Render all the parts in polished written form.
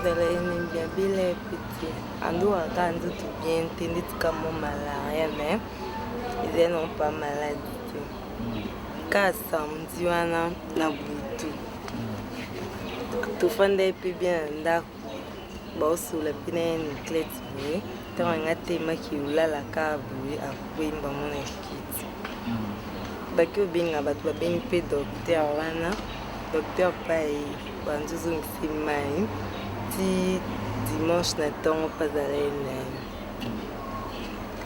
pazala ene bien bile petit ando akanzu tu bien tindi kama malaria mais ils n'ont pas maladie ka samedi wana na butu to fande pe bien ndako ba sula pina ni clete boy tant ngate maki ulala ka boy akwimba mona kiti baki obinga bato babengi pe docteur wana docteur pai banzuzu nsimai ti dimanche na tongo pazala ene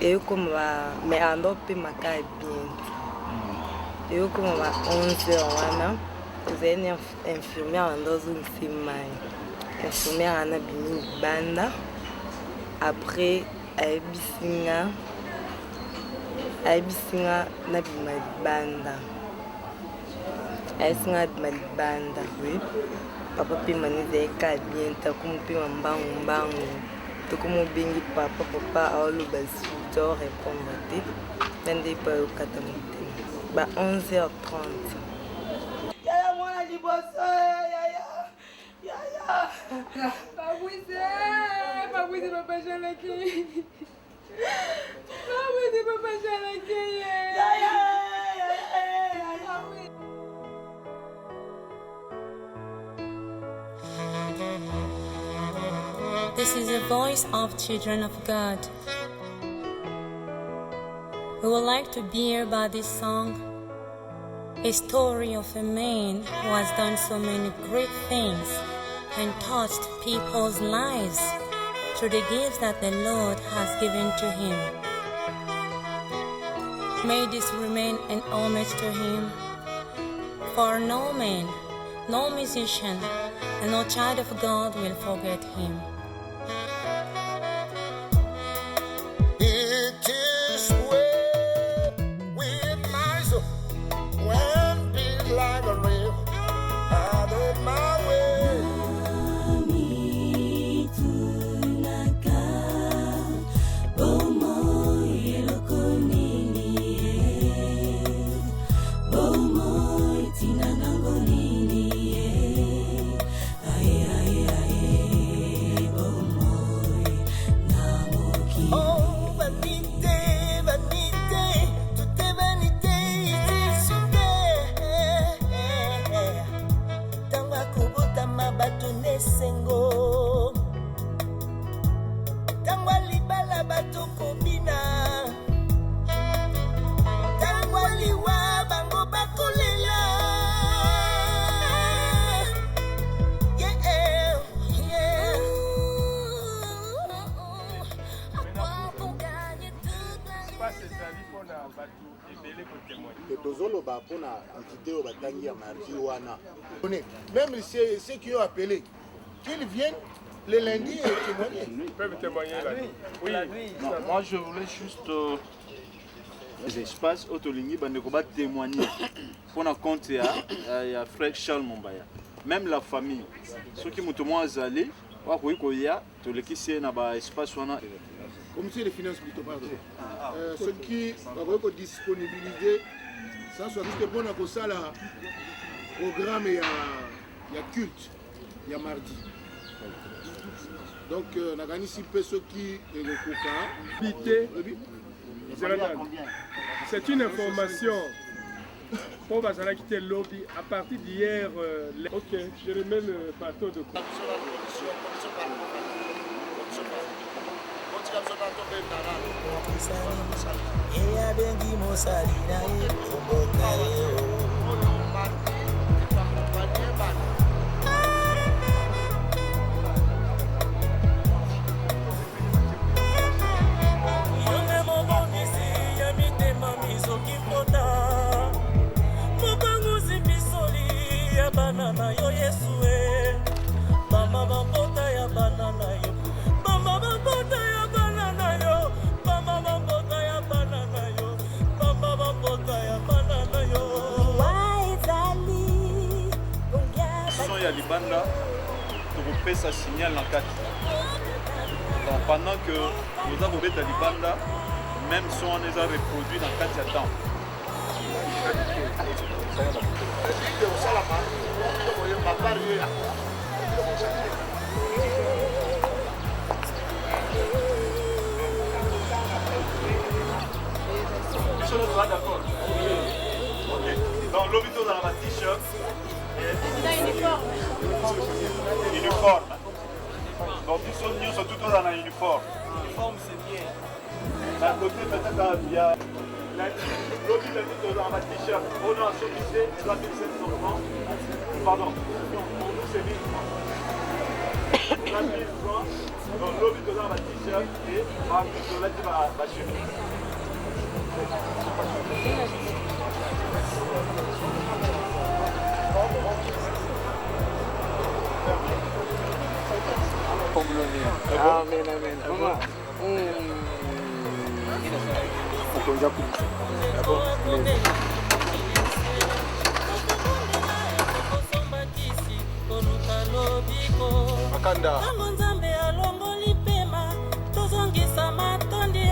eu como me ando pe makai bien eu como 11h wana zene infirmière ando zu nsimai infirmière ana bimi banda après aibisinga na bima banda aisinga bima banda oui papa pe manize ka bien ta comme pe mbangu to como bengi papa aolo basu to répondre te tande pa o katamite ba 11h30 yaya mwana liboso yaya Babuise papa Jalaki Babuise papa Jalaki yaya This is the voice of children of God. We would like to hear by this song a story of a man who has done so many great things and touched people's lives through the gifts that the Lord has given to him. May this remain an homage to him, for no man, no musician, and no child of God will forget him. Même ceux qui ont appelé, qu'ils viennent le lundi et témoigner. Ils peuvent témoigner là. Oui, non, moi je voulais juste les espaces autoligny bandekoba témoigner pour na compte ya frère Charles Mombaya. Même la famille, ceux qui m'ont azali, wa koya to lekisi na ba espace wana. Comité des finances plutôt pardon. Ceux qui va disponibiliser ça soit juste bon à ça là. Programme il y a culte, il y a mardi. Donc on a gagné ici ceux qui est le coca. C'est une information pour Bazala qui était lobby à partir d'hier. Ok, je remets le bateau de coca. Banana yo Yesue, mama bambota ya banana yo, mama bambota ya banana yo, mama bambota ya banana yo, mama bambota ya banana yo. Son ya libanda, tu peux ça signal en 4. Donc pendant que nous avons fait libanda, même si on les a reproduits dans 4 temps. D'accord. Ok. Donc l'hôpital dans la t-shirt. Uniforme. Donc ils sont tout dans un uniforme. Uniforme c'est bien. D'un côté peut-être il y a l'hôpital dans la t-shirt. On a un officier, 3700 francs. Pardon. Pour nous c'est 1000 francs. 1000 francs. Donc l'hôpital dans la t-shirt et ma chemise. Amen, amen. Mama. Makanda. Nzambe alongoli pema tozongisa matondi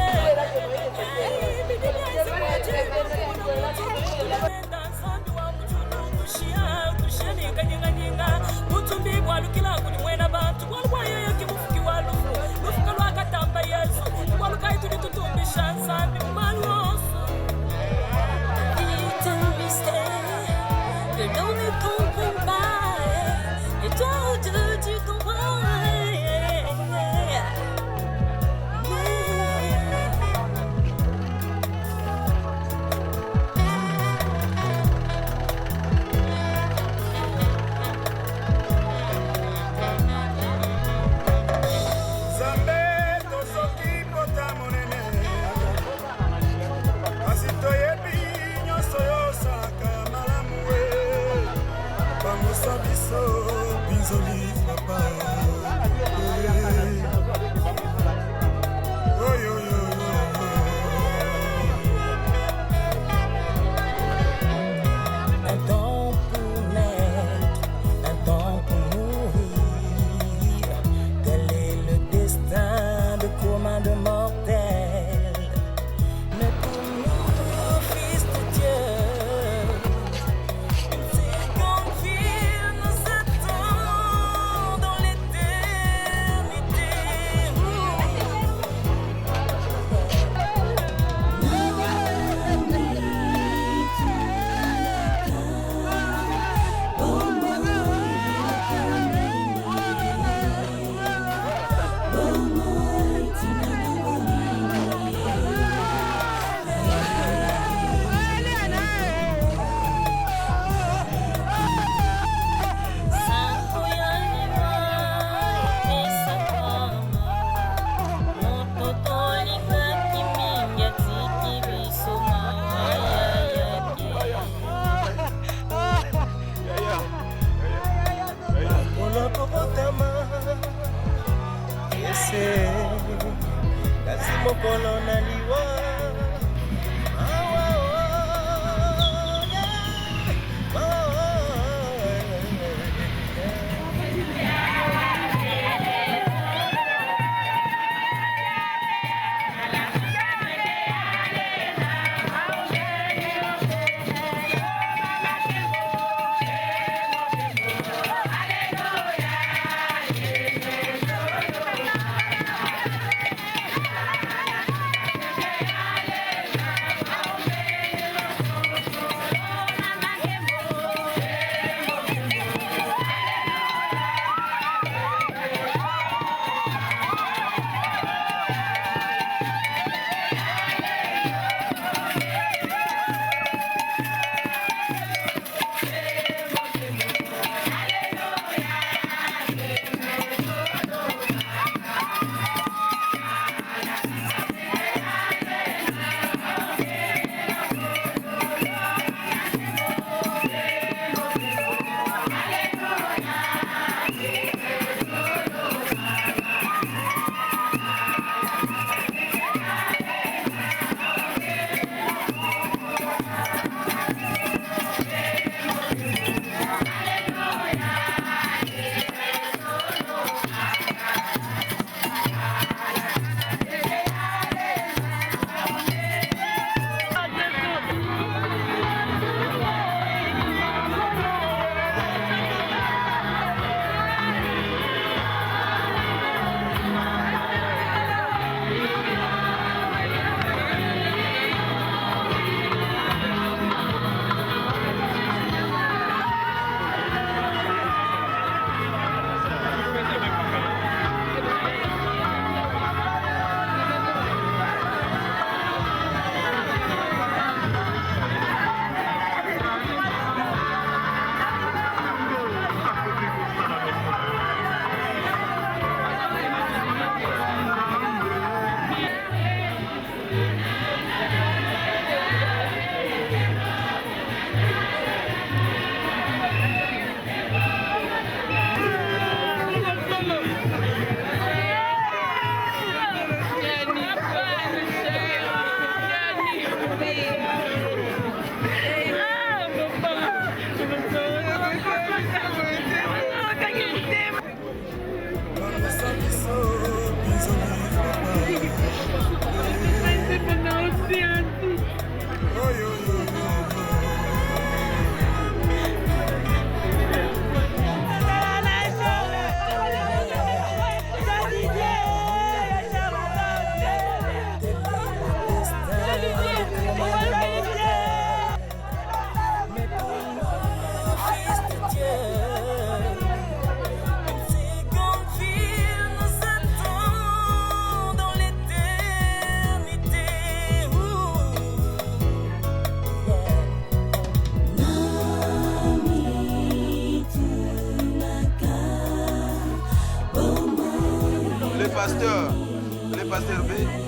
pasteur B.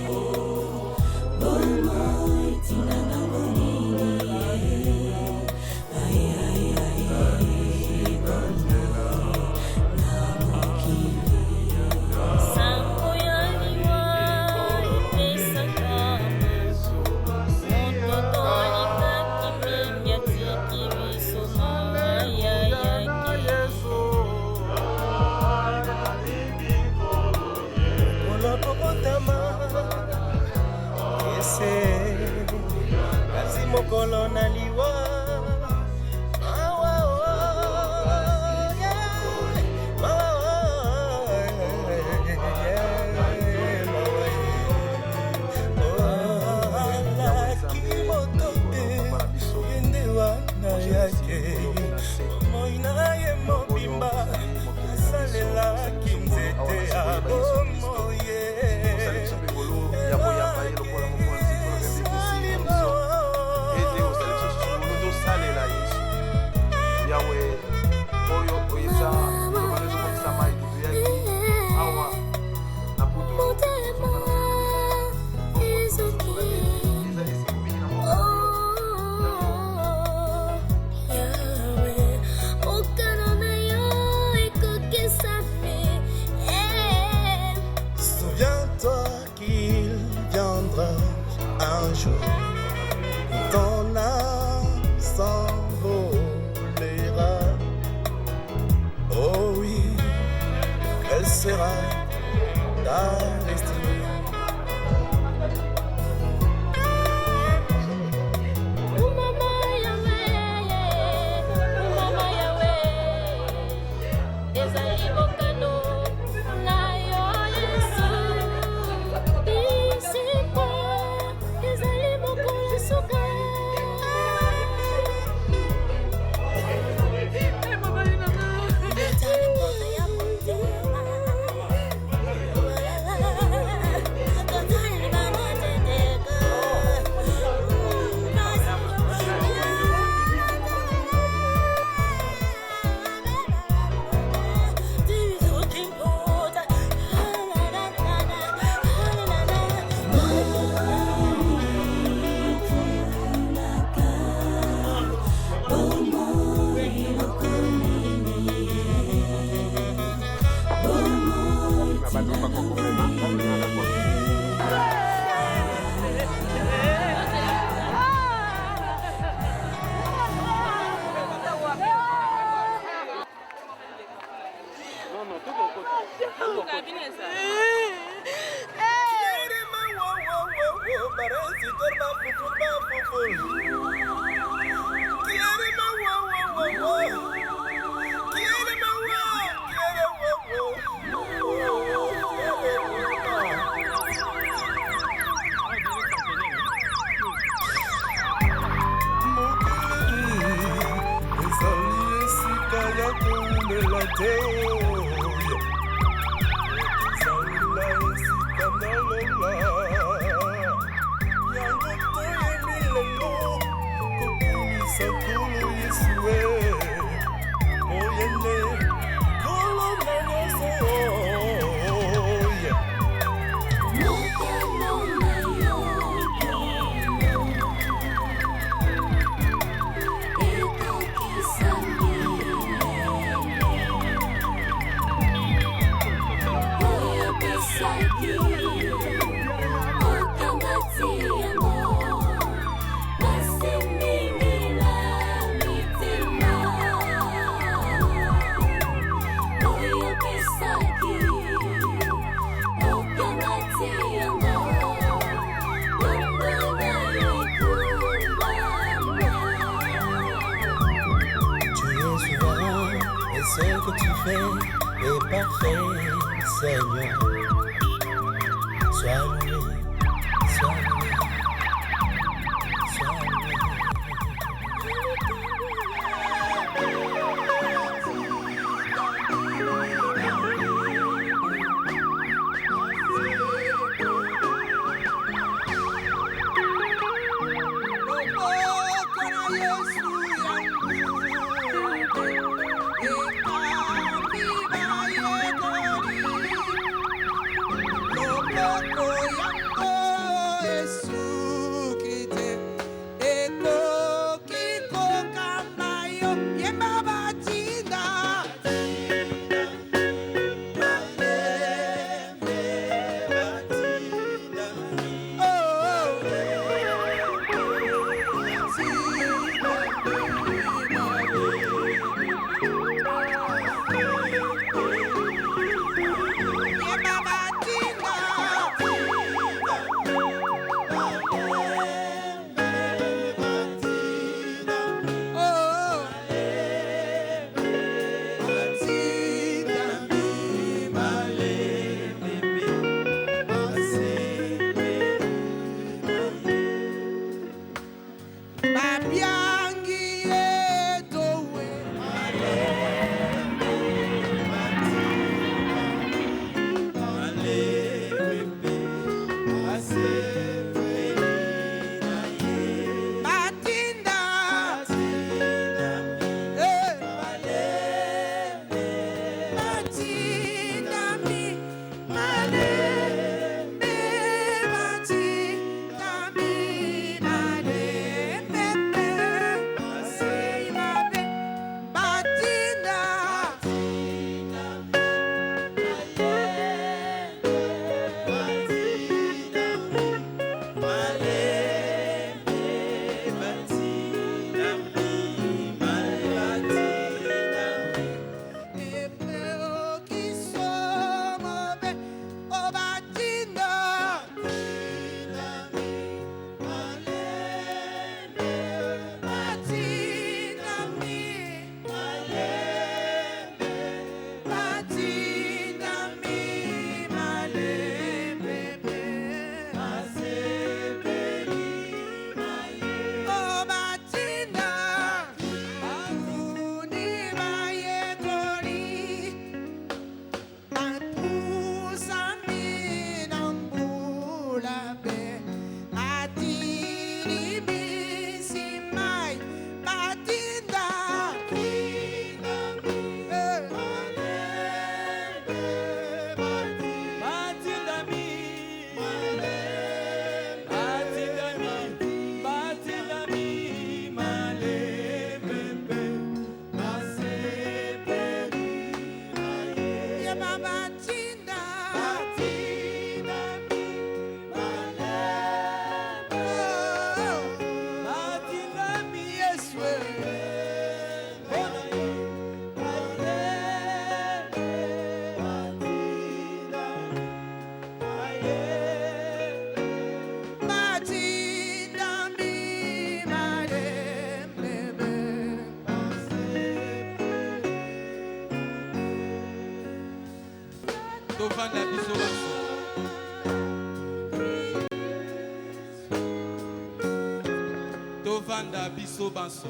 tovanda biso baso. Tovanda biso baso.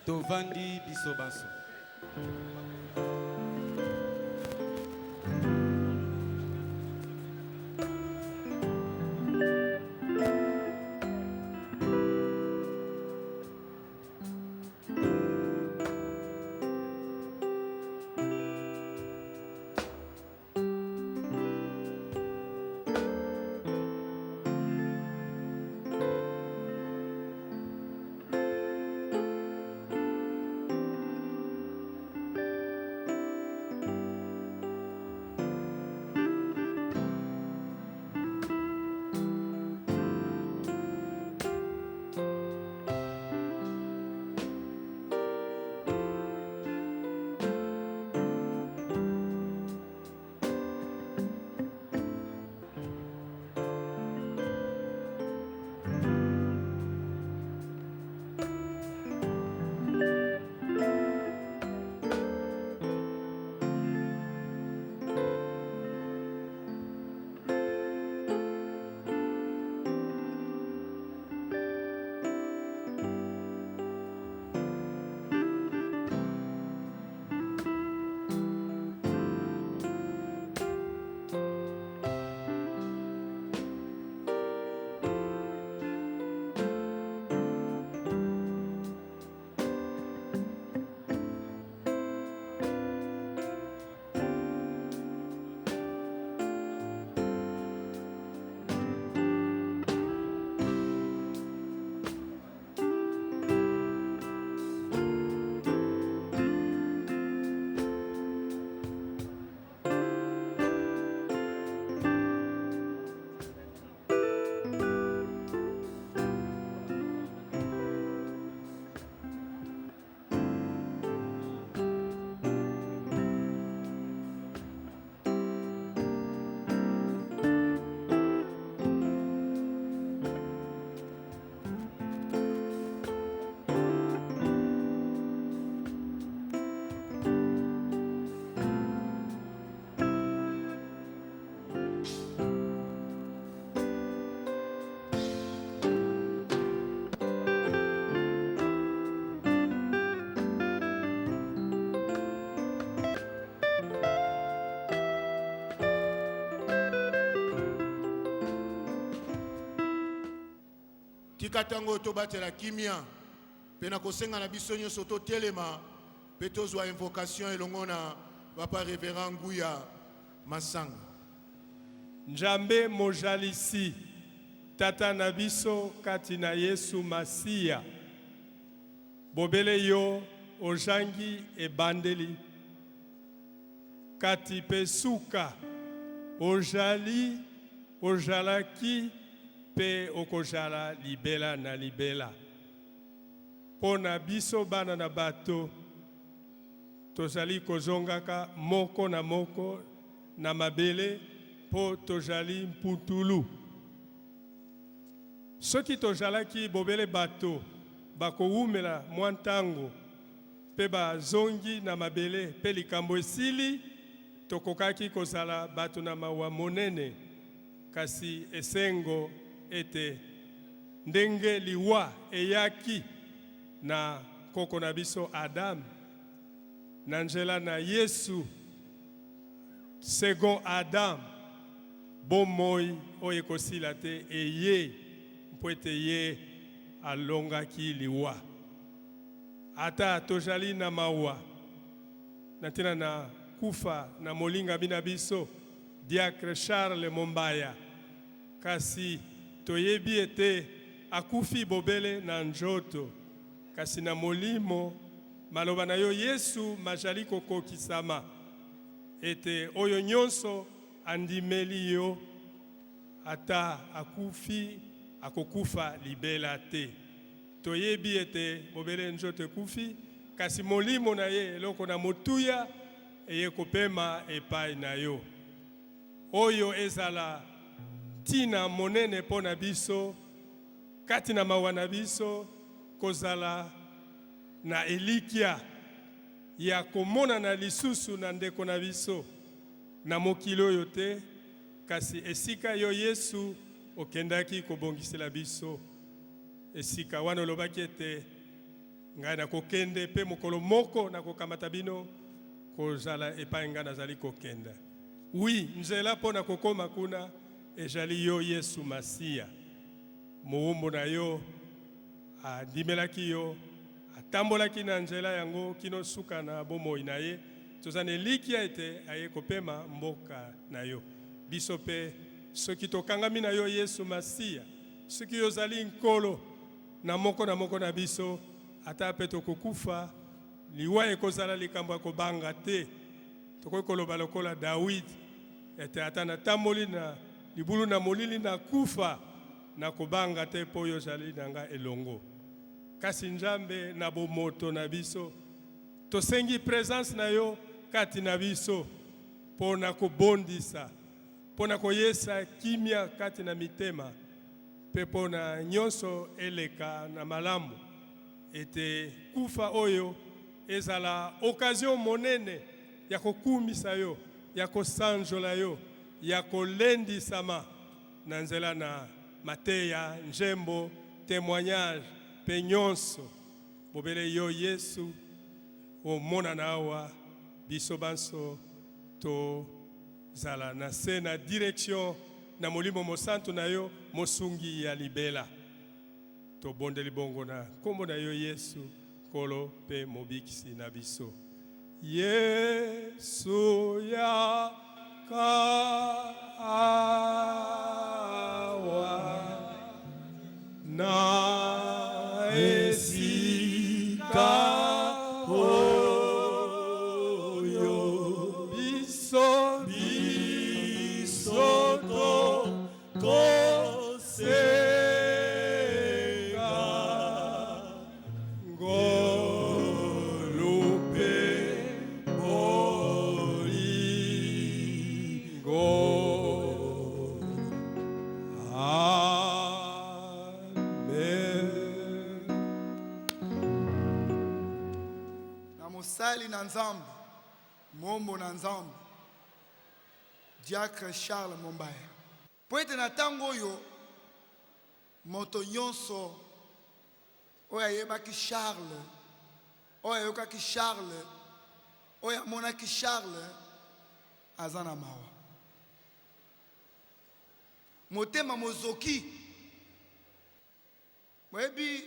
Tovandi biso baso. Katango tobatela kimia pena kosenga na biso nyonso totelema pe tozwa invocation elongo na papa révérend Nguya Masanga. Njambe mojalisi tata na biso kati na Yesu Masiya bobele yo ojangi ebandeli kati pe suka ojali ojalaki pe okojala libela na libela pona biso bana na bato tozali kozongaka moko na moko na mabele po tozali mputulu soki tozalaki bobele bato bakowumela mwa ntango pe bazongi na mabele pe likambo esili tokokaki kozala bato na mawa monene kasi esengo ete ndenge liwa eyaki na koko na biso Adam na nzela na Yesu second Adam bomoi oyo ekosila te eye mpo ete ye alongaki liwa ata tozali na mawa na ntina na kufa na molinga bina biso Diacre Charles Mombaya kasi toyebi ete akufi bobele na njoto kasi na molimo maloba na yo Yesu majali kokokisama ete oyo nyonso andimeli yo ata akufi akokufa libela te toyebi ete bobele njoto kufi kasi molimo na ye eloko na motuya eye kopema epai na yo. Oyo ezala tina monene po na biso, kati na mawa na biso, kozala na elikia ya komona na lisusu na ndeko na biso, na mokili oyo te, kasi esika yo Yesu okendaki kobongisela biso. Esika wana olobaki ete ngai na kokende pe mokolo moko na kokamata bino kozala epai ngai nazali kokenda. Oui, nzela po na kokoma kuna ezali yo Yesu Masiya. Moumbo na yo adimelaki yo, atambolaki na nzela yango kino suka na bomoi na ye. Tozane likia ete aye kopema mboka na yo. Biso pe soki tokangami na yo Yesu Masiya, soki yo zali nkolo na moko na biso, ata pe tokokufa liwa ekozala likambo ya kobanga te. Tokoki koloba lokola David ete ata na tamboli na libulu na molili na kufa na kobanga te po yo zali nanga elongo. Kasi Nzambe na bomoto na biso tosengi presence na yo kati na biso po na kobondisa, po na koyesa kimia kati na mitema, pe po na nyonso eleka na malamu. Ete kufa oyo ezala occasion monene ya kokumisa yo, ya kosanjola yo, ya kolendisama na nzela na mateya, njembo, témoignage, pe nyonso. Bobele yo Yesu omona na awa biso banso to zala na se na direction na molimo mosantu na yo mosungi ya libela. To bonde libongo na kombo na yo Yesu kolo pe mobikisi na biso. Yesu ya kawa na esika oyo biso to kose na Nzambe, Mombo na Nzambe, Diacre Charles Mombaya. Poete na tango yo, moto nyonso, oya yebaki Charles, oya yokaki Charles, oya monaki Charles, azana mawa. Motema mozoki, mwebi,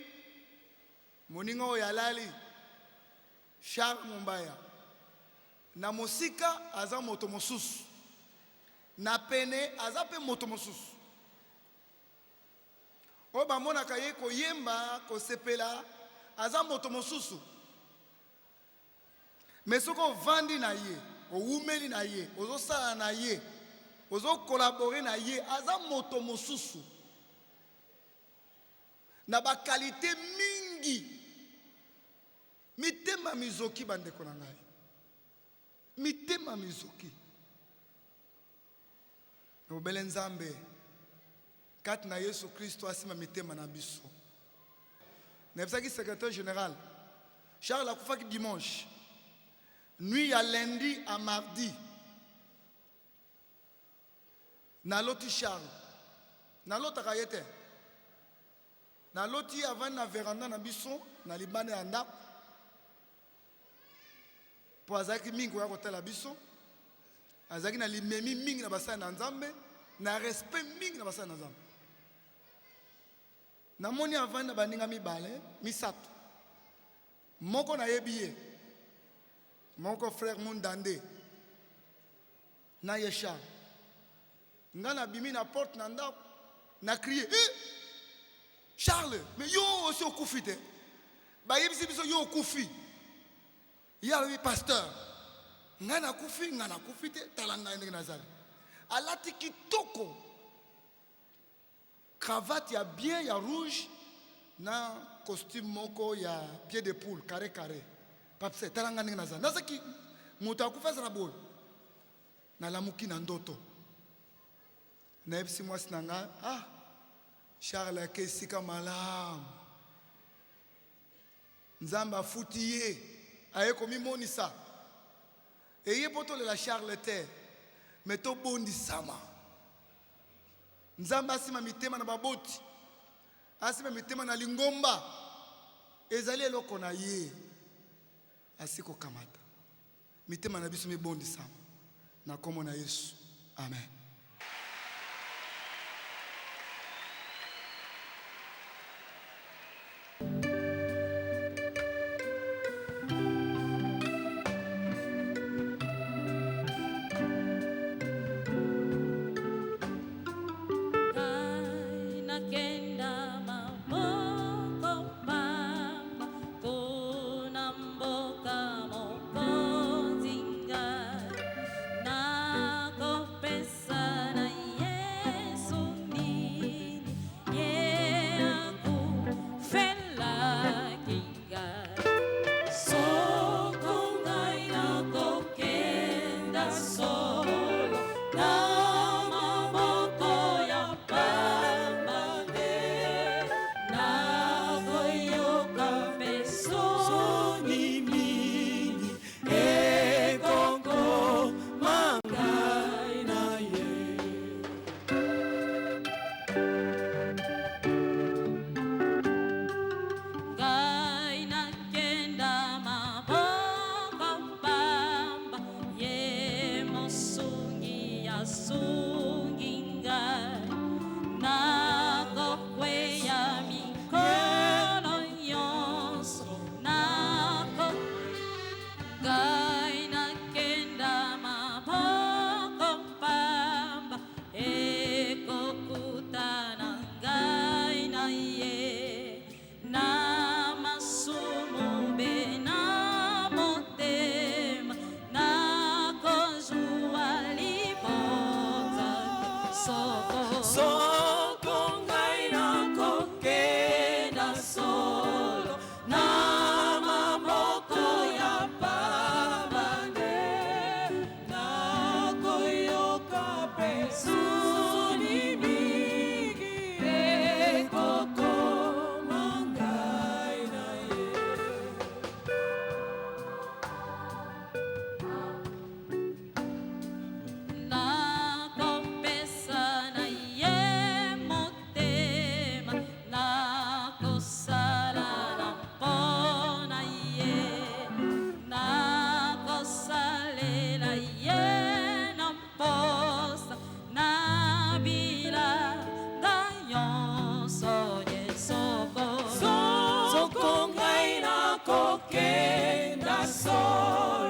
moninga oya lali, Charles Mombaya na mosika aza moto mosusu na pene aza pe moto mosusu o ba mona ka ye ko yemba ko sepela aza moto mosusu mesoko vandi na ye o umeli na ye ozo sala na ye ozo collaborer na ye aza moto mosusu na ba qualité mingi. Mitema mizoki bandeko na ngai. Mitema mizoki. Nobele Nzambe kati na Yesu Kristo asima mitema na biso. Nebsaki secrétaire général Charles akufaki dimanche. Nuit ya lundi à mardi. Na loti Charles. Na lota kayete. Na loti avant na veranda na biso na libane ya ndako. Po azaki mingi ya kotala biso azaki na limemi mingi na basali na Nzambe na respect mingi na basali na Nzambe namoni avant na baninga mibale misato moko na yebiye moko frère Mundande na Yesha nga na bimi na porte na ndako na crier Charles mais yo aussi okufi te ba yebisi biso yo okufi. Il y a le pasteur. Ngana kufi te talanga ndenge nazali. Alati kitoko. Cravate ya bien ya rouge na costume moko ya pied de poule carré. Papse talanga ndenge nazali. Nazaki moto akufa za boy na lamuki na ndoto na ebisi mwasi na nga Charles ake esika malamu nzambe afuti ye aye komimonisa eye po tolela Charles te me tobondisama nzambe asima mitema na baboti asima mitema na lingomba ezali eloko na ye asiko kamata mitema na biso mibondisama na kombo na Yesu amen. Soko ngai na kokenda solo